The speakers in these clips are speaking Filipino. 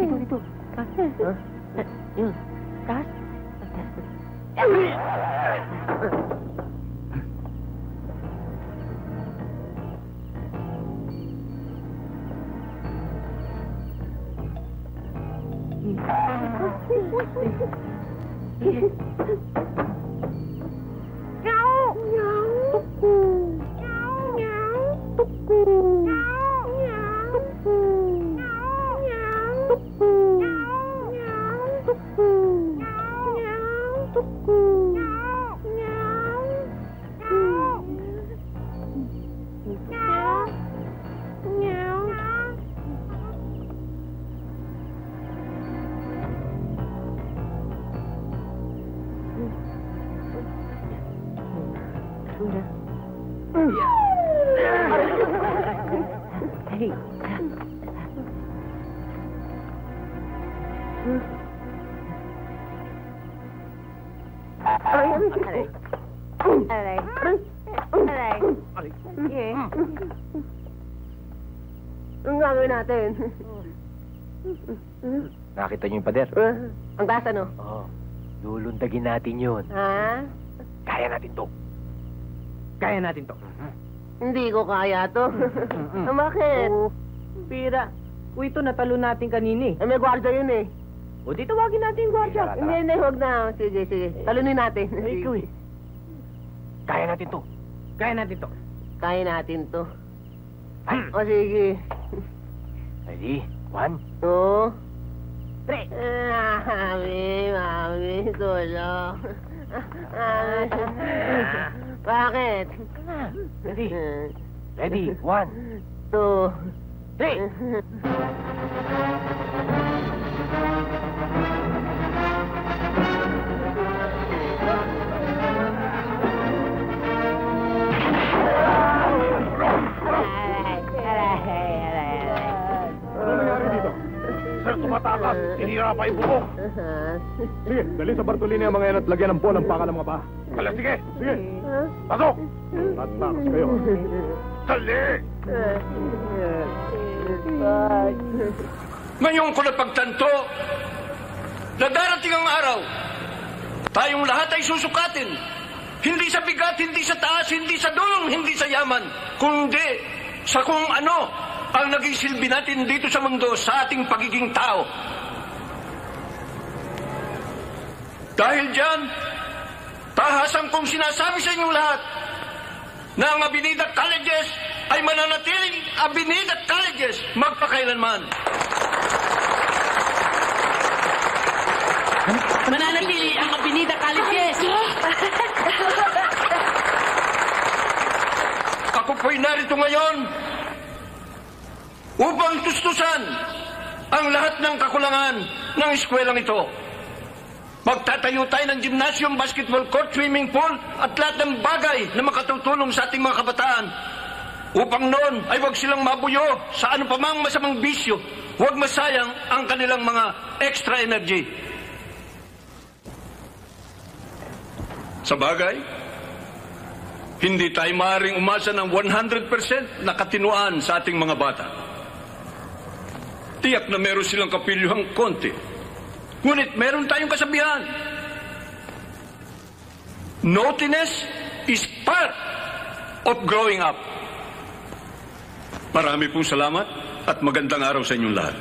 Dito. Yun. Taas. Ang gagawin natin? Nakita niyo yung pader? Ang gas, ano? Oo. Lulundagin natin yun. Ha? Kaya natin to. Kaya natin to. Hindi ko kaya to. Bakit? Pira. Ito natalo natin kanini. May gwardiya yun eh. O di tawagin natin yung gwardiya. Hindi, huwag na. Sige. Talunin natin. Ikaw eh. Kaya natin to. Kaya natin to. Kaya natin to. O sige. Ready? 1, 2, 3. Mami, tulong. Bakit? Ready? Ready? 1, 2, 3. Sir, tumatakas. Hinira pa yung bubong. Sige, dali sa Bartolini ang mga yan at lagyan ng bolang pakal ang mga pa. Kala, sige. Sige. Pasok. Tatakas kayo. Dali! Ngayon ko napagtanto na darating ang araw, tayong lahat ay susukatin. Hindi sa bigat, hindi sa taas, hindi sa dulong, hindi sa yaman, kundi sa kung ano ang naging silbi natin dito sa mundo sa ating pagiging tao. Dahil dyan, tahasan kong sinasabi sa inyong lahat na ang Avenida Colleges ay mananatiling Avenida Colleges magpakailanman. Mananatili ang Avenida Colleges. Ako po'y narito ngayon upang tustusan ang lahat ng kakulangan ng eskwelang ito. Magtatayo tayo ng gymnasium, basketball court, swimming pool at lahat ng bagay na makatutulong sa ating mga kabataan upang noon ay huwag silang mabuyo sa ano pa mang masamang bisyo, huwag masayang ang kanilang mga extra energy. Sa bagay, hindi tayo maaaring umasa ng 100% na katinuan sa ating mga bata. Tiyak na meron silang kapilyuhang konti. Ngunit meron tayong kasabihan. Naughtiness is part of growing up. Marami pong salamat at magandang araw sa inyong lahat.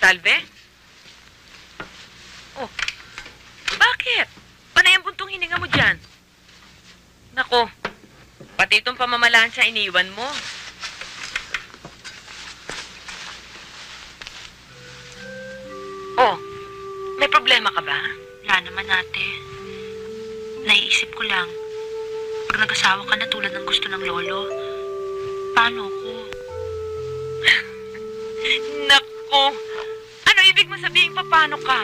Salve? Oh, bakit? Panay ang buntong hininga mo dyan? Nako, pati itong pamamalansya iniwan mo. Oh, may problema ka ba? Wala naman, ate. Naiisip ko lang, pag nag-asawa ka na tulad ng gusto ng lolo, paano ko? Nako, ano ibig mo sabihin paano ka?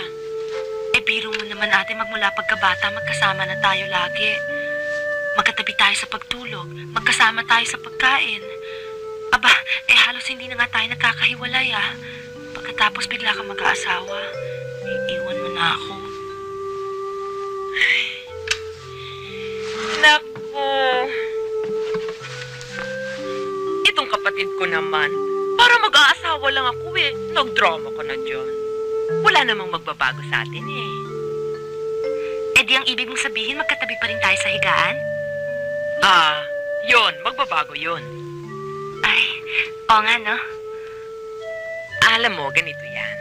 Eh, biro mo naman, ate, magmula pagkabata, magkasama na tayo lagi. Magkatabi tayo sa pagtulog, magkasama tayo sa pagkain. Aba, eh halos hindi na nga tayo nagkakahiwalay, ah. Pagkatapos bigla kang mag-aasawa, iiwan mo na ako. Nako. Itong kapatid ko naman, para mag-aasawa lang ako eh. Nag-drama ka na dyan. Wala namang magbabago sa atin eh. Eh di ang ibig mong sabihin, magkatabi pa rin tayo sa higaan? Ah, yun. Magbabago yun. Ay, oo nga, no? Alam mo, ganito yan.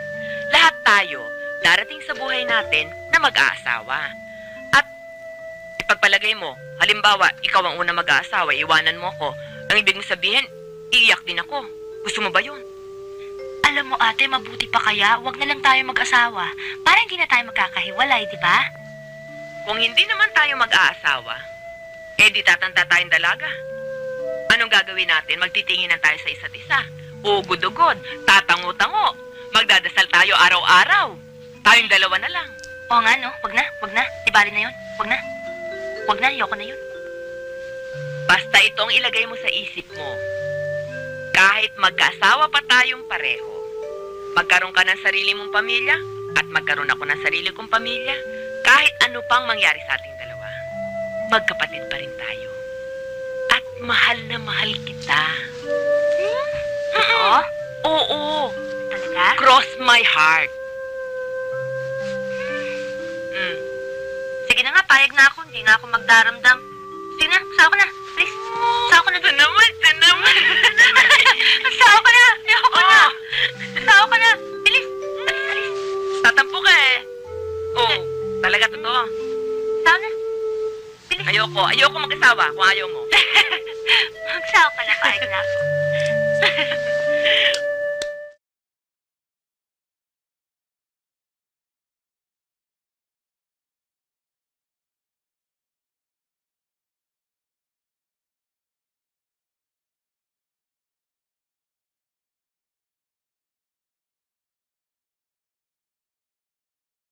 Lahat tayo, darating sa buhay natin na mag-aasawa. At ipagpalagay mo, halimbawa, ikaw ang unang mag-aasawa, iwanan mo ako. Ang ibig mo sabihin, iiyak din ako. Gusto mo ba yun? Alam mo, ate, mabuti pa kaya, wag na lang tayo mag-asawa. Para hindi na tayo magkakahiwalay, di ba? Kung hindi naman tayo mag-aasawa, eh di tatanda tayong dalaga. Anong gagawin natin? Magtitinginan tayo sa isa't isa. Ugod-ugod, tatango-tango. Magdadasal tayo araw-araw. Tayong dalawa na lang. Oo nga, no? Wag na, wag na. Di bali na yun. Wag na. Wag na, ayoko na yun. Basta itong ilagay mo sa isip mo. Kahit magkaasawa pa tayong pareho, magkaroon ka ng sarili mong pamilya at magkaroon ako ng sarili kong pamilya, kahit ano pang mangyari sa ating dalawa, magkapatid pa rin tayo. At mahal na mahal kita. Oo? Oo. Talaga? Cross my heart. Sige na nga, payag na ako. Hindi na ako magdaramdam. Sige na, sawa ko na. Please. Sawa ko na doon. Naman. Sawa ko na. Ayoko ko na. Sawa ko na. Bilis. Alis. Tatampo ka eh. Oo. Talaga totoo. Sawa na. Bilis. Ayoko mag-asawa kung ayaw mo. Magsawa ka na, payag na ako.